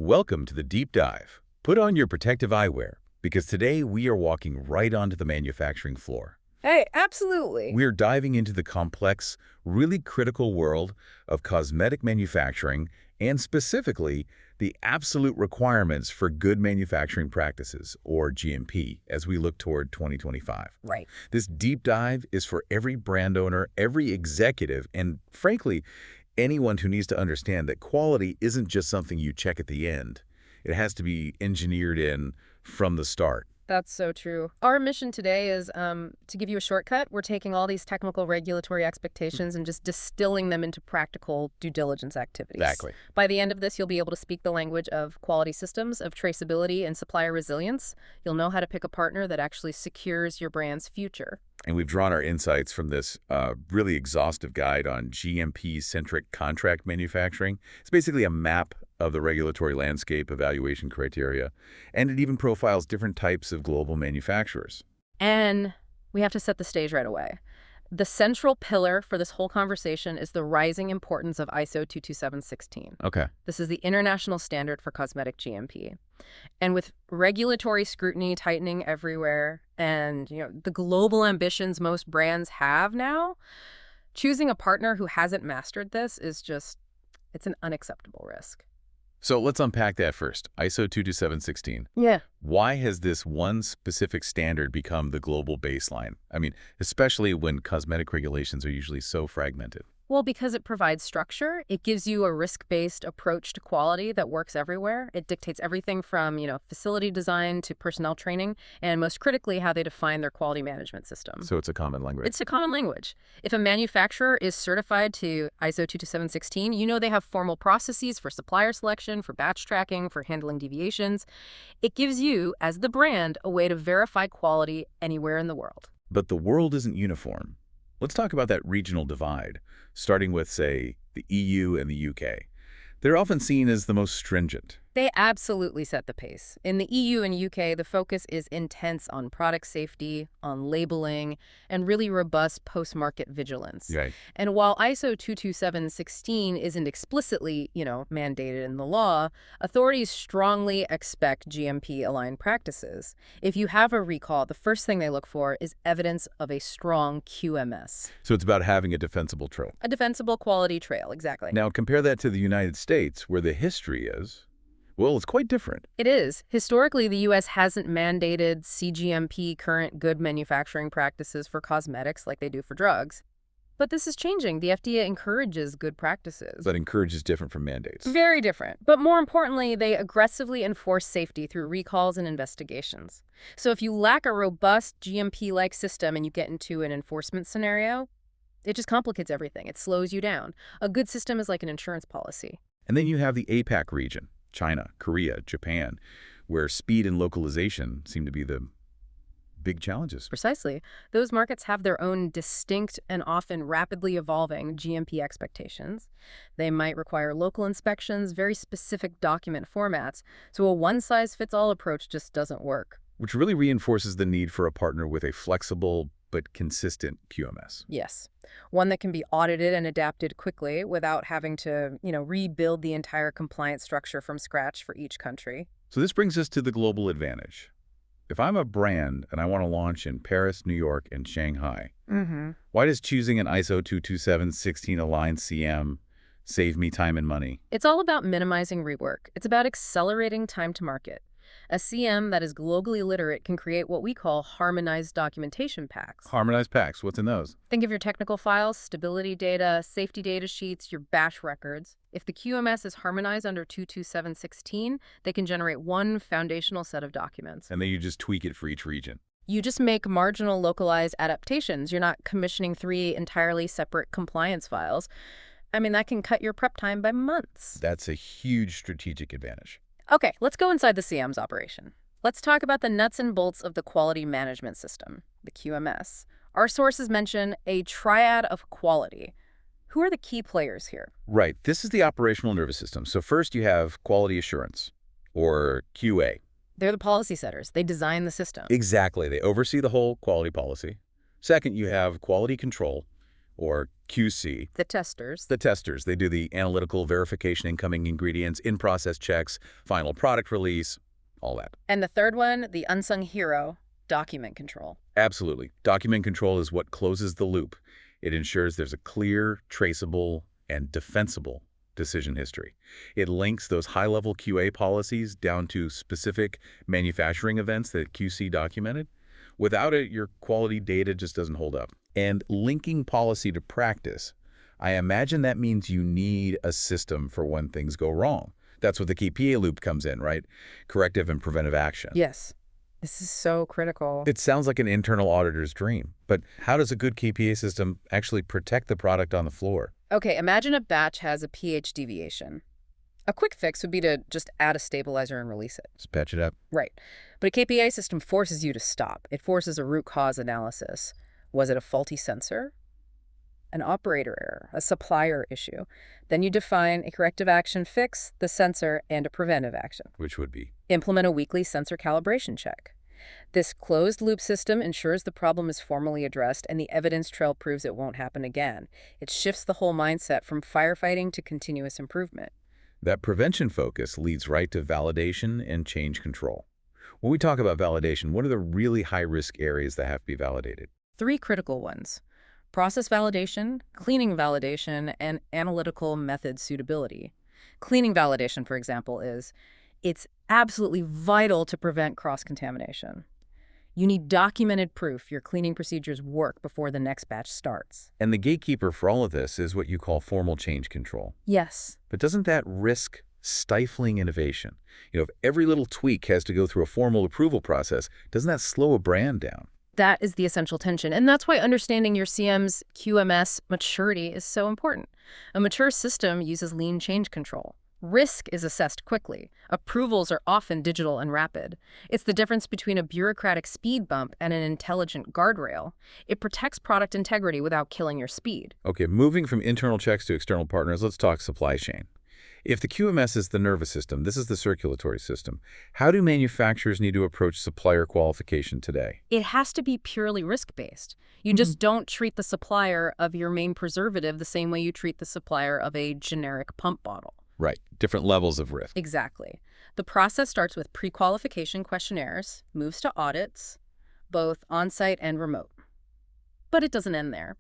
Welcome to the deep dive. Put on your protective eyewear, because today we are walking right onto the manufacturing floor. Hey, absolutely. We're diving into the complex, really critical world of cosmetic manufacturing and specifically the absolute requirements for good manufacturing practices, or GMP, as we look toward 2025. Right. This deep dive is for every brand owner, every executive, and frankly, anyone who needs to understand that quality isn't just something you check at the end. It has to be engineered in from the start. That's so true. Our mission today is to give you a shortcut. We're taking all these technical regulatory expectations and just distilling them into practical due diligence activities. Exactly. By the end of this, you'll be able to speak the language of quality systems, of traceability and supplier resilience. You'll know how to pick a partner that actually secures your brand's future. And we've drawn our insights from this really exhaustive guide on GMP-centric contract manufacturing. It's basically a map of the regulatory landscape evaluation criteria, and it even profiles different types of global manufacturers. And we have to set the stage right away. The central pillar for this whole conversation is the rising importance of ISO 22716. Okay. This is the international standard for cosmetic GMP. And with regulatory scrutiny tightening everywhere and, the global ambitions most brands have now, choosing a partner who hasn't mastered this is it's an unacceptable risk. So let's unpack that first. ISO 22716. Yeah. Why has this one specific standard become the global baseline? I mean, especially when cosmetic regulations are usually so fragmented. Well, because it provides structure, it gives you a risk-based approach to quality that works everywhere. It dictates everything from, facility design to personnel training, and most critically, how they define their quality management system. So it's a common language. It's a common language. If a manufacturer is certified to ISO 22716, they have formal processes for supplier selection, for batch tracking, for handling deviations. It gives you, as the brand, a way to verify quality anywhere in the world. But the world isn't uniform. Let's talk about that regional divide, starting with, say, the EU and the UK. They're often seen as the most stringent. They absolutely set the pace. In the EU and UK, the focus is intense on product safety, on labeling, and really robust post-market vigilance. Right. And while ISO 22716 isn't explicitly, mandated in the law, authorities strongly expect GMP-aligned practices. If you have a recall, the first thing they look for is evidence of a strong QMS. So it's about having a defensible trail. A defensible quality trail, exactly. Now compare that to the United States, where the history is, well, it's quite different. It is. Historically, the U.S. hasn't mandated CGMP, current good manufacturing practices, for cosmetics like they do for drugs. But this is changing. The FDA encourages good practices. But encourages different from mandates. Very different. But more importantly, they aggressively enforce safety through recalls and investigations. So if you lack a robust GMP-like system and you get into an enforcement scenario, it just complicates everything. It slows you down. A good system is like an insurance policy. And then you have the APAC region. China, Korea, Japan, where speed and localization seem to be the big challenges. Precisely. Those markets have their own distinct and often rapidly evolving GMP expectations. They might require local inspections, very specific document formats, so a one-size-fits-all approach just doesn't work. Which really reinforces the need for a partner with a flexible but consistent QMS. Yes. One that can be audited and adapted quickly without having to, rebuild the entire compliance structure from scratch for each country. So this brings us to the global advantage. If I'm a brand and I want to launch in Paris, New York, and Shanghai, why does choosing an ISO 22716 aligned CM save me time and money? It's all about minimizing rework. It's about accelerating time to market. A CM that is globally literate can create what we call harmonized documentation packs. Harmonized packs, what's in those? Think of your technical files, stability data, safety data sheets, your batch records. If the QMS is harmonized under 22716, they can generate one foundational set of documents. And then you just tweak it for each region. You just make marginal localized adaptations. You're not commissioning 3 entirely separate compliance files. That can cut your prep time by months. That's a huge strategic advantage. Okay, let's go inside the CM's operation. Let's talk about the nuts and bolts of the quality management system, the QMS. Our sources mention a triad of quality. Who are the key players here? Right. This is the operational nervous system. So first you have quality assurance, or QA. They're the policy setters. They design the system. Exactly. They oversee the whole quality policy. Second, you have quality control, or QC. The testers. The testers, they do the analytical verification, incoming ingredients, in-process checks, final product release, all that. And the third one, the unsung hero, document control. Absolutely. Document control is what closes the loop. It ensures there's a clear, traceable, and defensible decision history. It links those high-level QA policies down to specific manufacturing events that QC documented. Without it, your quality data just doesn't hold up. And linking policy to practice, I imagine that means you need a system for when things go wrong. That's what the KPA loop comes in, right? Corrective and preventive action. Yes. This is so critical. It sounds like an internal auditor's dream, but how does a good KPA system actually protect the product on the floor? Okay, imagine a batch has a pH deviation. A quick fix would be to just add a stabilizer and release it. Just patch it up. Right. But a KPA system forces you to stop. It forces a root cause analysis. Was it a faulty sensor? An operator error? A supplier issue? Then you define a corrective action fix, the sensor, and a preventive action. Which would be? Implement a weekly sensor calibration check. This closed-loop system ensures the problem is formally addressed and the evidence trail proves it won't happen again. It shifts the whole mindset from firefighting to continuous improvement. That prevention focus leads right to validation and change control. When we talk about validation, what are the really high-risk areas that have to be validated? 3 critical ones: process validation, cleaning validation, and analytical method suitability. Cleaning validation, for example, it's absolutely vital to prevent cross-contamination. You need documented proof your cleaning procedures work before the next batch starts. And the gatekeeper for all of this is what you call formal change control. Yes. But doesn't that risk stifling innovation? If every little tweak has to go through a formal approval process, doesn't that slow a brand down? That is the essential tension, and that's why understanding your CM's QMS maturity is so important. A mature system uses lean change control. Risk is assessed quickly. Approvals are often digital and rapid. It's the difference between a bureaucratic speed bump and an intelligent guardrail. It protects product integrity without killing your speed. Okay, moving from internal checks to external partners, let's talk supply chain. If the QMS is the nervous system, this is the circulatory system. How do manufacturers need to approach supplier qualification today? It has to be purely risk-based. You just don't treat the supplier of your main preservative the same way you treat the supplier of a generic pump bottle. Right, different levels of risk. Exactly. The process starts with pre-qualification questionnaires, moves to audits, both on-site and remote. But it doesn't end there.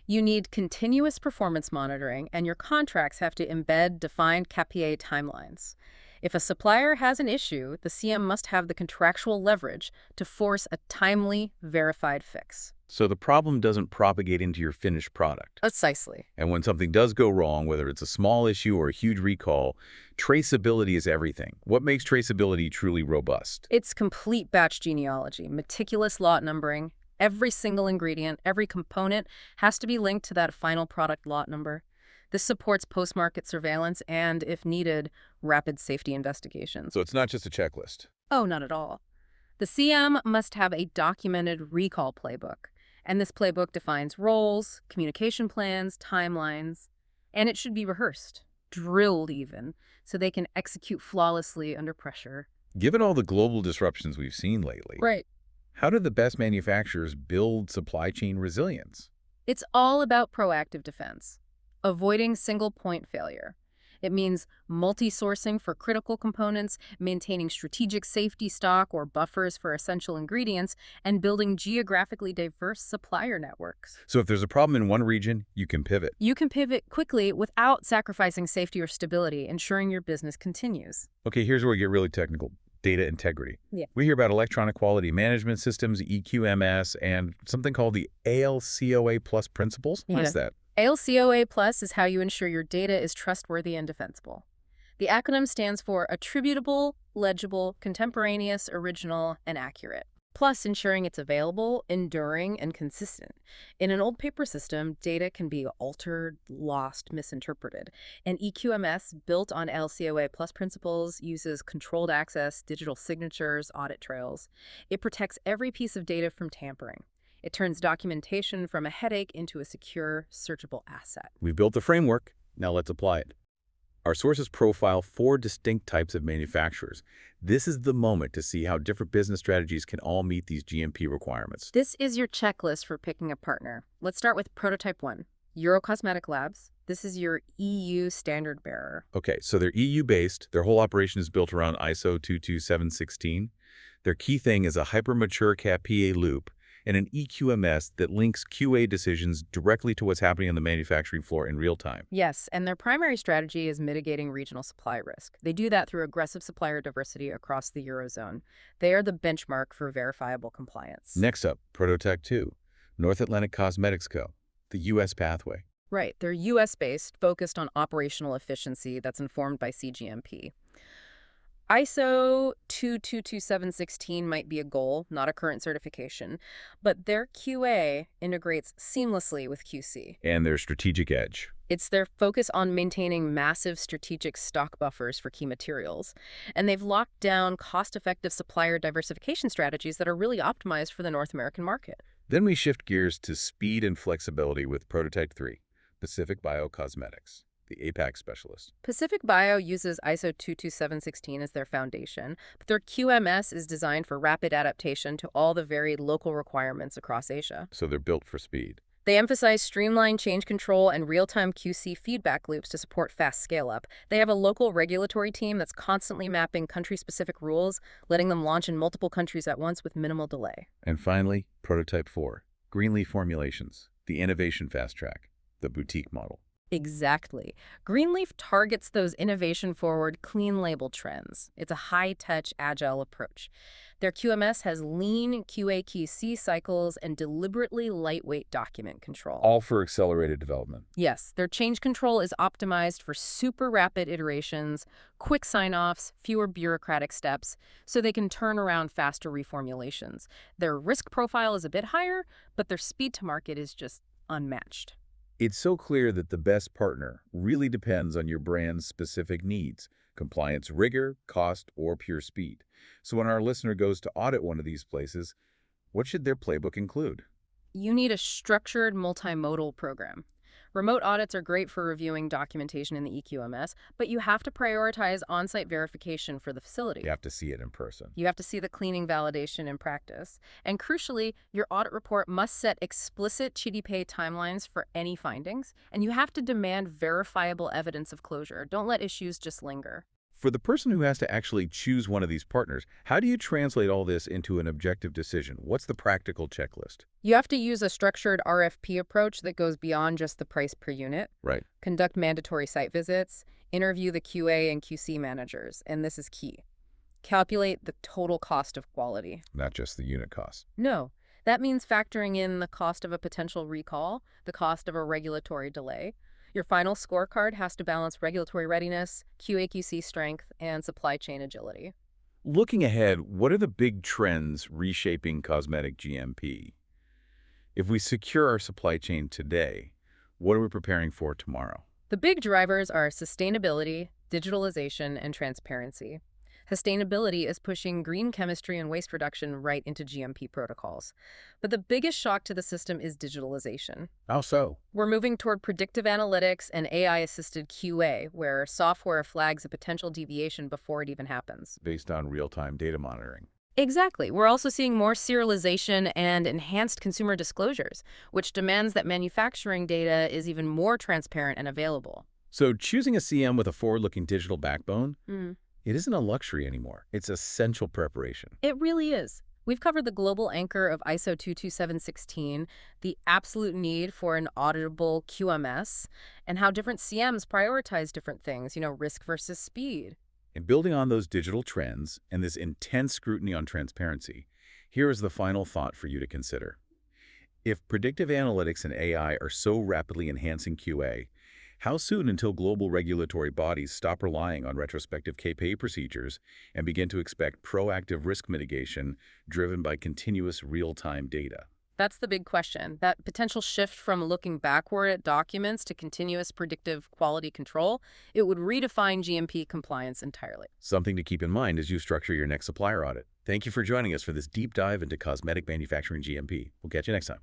You need continuous performance monitoring, and your contracts have to embed defined KPA timelines. If a supplier has an issue, the CM must have the contractual leverage to force a timely, verified fix. So the problem doesn't propagate into your finished product. Precisely. And when something does go wrong, whether it's a small issue or a huge recall, traceability is everything. What makes traceability truly robust? It's complete batch genealogy, meticulous lot numbering. Every single ingredient, every component has to be linked to that final product lot number. This supports post-market surveillance and, if needed, rapid safety investigations. So it's not just a checklist. Oh, not at all. The CM must have a documented recall playbook, and this playbook defines roles, communication plans, timelines, and it should be rehearsed, drilled even, so they can execute flawlessly under pressure. Given all the global disruptions we've seen lately, Right. how do the best manufacturers build supply chain resilience? It's all about proactive defense, avoiding single-point failure. It means multi-sourcing for critical components, maintaining strategic safety stock or buffers for essential ingredients, and building geographically diverse supplier networks. So if there's a problem in one region, you can pivot. You can pivot quickly without sacrificing safety or stability, ensuring your business continues. Okay, here's where we get really technical. Data integrity. Yeah. We hear about electronic quality management systems, EQMS, and something called the ALCOA plus principles. What is that? ALCOA Plus is how you ensure your data is trustworthy and defensible. The acronym stands for attributable, legible, contemporaneous, original, and accurate. Plus ensuring it's available, enduring, and consistent. In an old paper system, data can be altered, lost, misinterpreted. And EQMS, built on LCOA Plus principles, uses controlled access, digital signatures, audit trails. It protects every piece of data from tampering. It turns documentation from a headache into a secure, searchable asset. We've built the framework. Now let's apply it. Our sources profile 4 distinct types of manufacturers. This is the moment to see how different business strategies can all meet these GMP requirements. This is your checklist for picking a partner. Let's start with prototype 1, Eurocosmetic Labs. This is your EU standard bearer. Okay, so they're EU-based. Their whole operation is built around ISO 22716. Their key thing is a hyper-mature CAPA loop and an EQMS that links QA decisions directly to what's happening on the manufacturing floor in real time. Yes, and their primary strategy is mitigating regional supply risk. They do that through aggressive supplier diversity across the Eurozone. They are the benchmark for verifiable compliance. Next up, Prototype 2, North Atlantic Cosmetics Co., the U.S. pathway. Right, they're US-based, focused on operational efficiency that's informed by CGMP. ISO 2222716 might be a goal, not a current certification, but their QA integrates seamlessly with QC. And their strategic edge. It's their focus on maintaining massive strategic stock buffers for key materials. And they've locked down cost-effective supplier diversification strategies that are really optimized for the North American market. Then we shift gears to speed and flexibility with Prototype 3, Pacific Biocosmetics, the APAC specialist. Pacific Bio uses ISO 22716 as their foundation, but their QMS is designed for rapid adaptation to all the varied local requirements across Asia. So they're built for speed. They emphasize streamlined change control and real-time QC feedback loops to support fast scale-up. They have a local regulatory team that's constantly mapping country-specific rules, letting them launch in multiple countries at once with minimal delay. And finally, Prototype 4, Greenleaf Formulations, the innovation fast track, the boutique model. Exactly. Greenleaf targets those innovation-forward, clean-label trends. It's a high-touch, agile approach. Their QMS has lean QA/QC cycles and deliberately lightweight document control. All for accelerated development. Yes, their change control is optimized for super rapid iterations, quick sign-offs, fewer bureaucratic steps, so they can turn around faster reformulations. Their risk profile is a bit higher, but their speed to market is just unmatched. It's so clear that the best partner really depends on your brand's specific needs, compliance rigor, cost, or pure speed. So when our listener goes to audit one of these places, what should their playbook include? You need a structured multimodal program. Remote audits are great for reviewing documentation in the EQMS, but you have to prioritize on-site verification for the facility. You have to see it in person. You have to see the cleaning validation in practice. And crucially, your audit report must set explicit CHDP timelines for any findings, and you have to demand verifiable evidence of closure. Don't let issues just linger. For the person who has to actually choose one of these partners, how do you translate all this into an objective decision? What's the practical checklist? You have to use a structured RFP approach that goes beyond just the price per unit. Right. Conduct mandatory site visits, interview the QA and QC managers, and this is key. Calculate the total cost of quality. Not just the unit cost. No, that means factoring in the cost of a potential recall, the cost of a regulatory delay. Your final scorecard has to balance regulatory readiness, QA/QC strength, and supply chain agility. Looking ahead, what are the big trends reshaping cosmetic GMP? If we secure our supply chain today, what are we preparing for tomorrow? The big drivers are sustainability, digitalization, and transparency. Sustainability is pushing green chemistry and waste reduction right into GMP protocols. But the biggest shock to the system is digitalization. How so? We're moving toward predictive analytics and AI-assisted QA, where software flags a potential deviation before it even happens. Based on real-time data monitoring. Exactly. We're also seeing more serialization and enhanced consumer disclosures, which demands that manufacturing data is even more transparent and available. So choosing a CM with a forward-looking digital backbone, Mm. it isn't a luxury anymore. It's essential preparation. It really is. We've covered the global anchor of ISO 22716, the absolute need for an auditable QMS, and how different CMs prioritize different things, risk versus speed. And building on those digital trends and this intense scrutiny on transparency, here is the final thought for you to consider. If predictive analytics and AI are so rapidly enhancing QA, how soon until global regulatory bodies stop relying on retrospective CAPA procedures and begin to expect proactive risk mitigation driven by continuous real-time data? That's the big question. That potential shift from looking backward at documents to continuous predictive quality control, it would redefine GMP compliance entirely. Something to keep in mind as you structure your next supplier audit. Thank you for joining us for this deep dive into cosmetic manufacturing GMP. We'll catch you next time.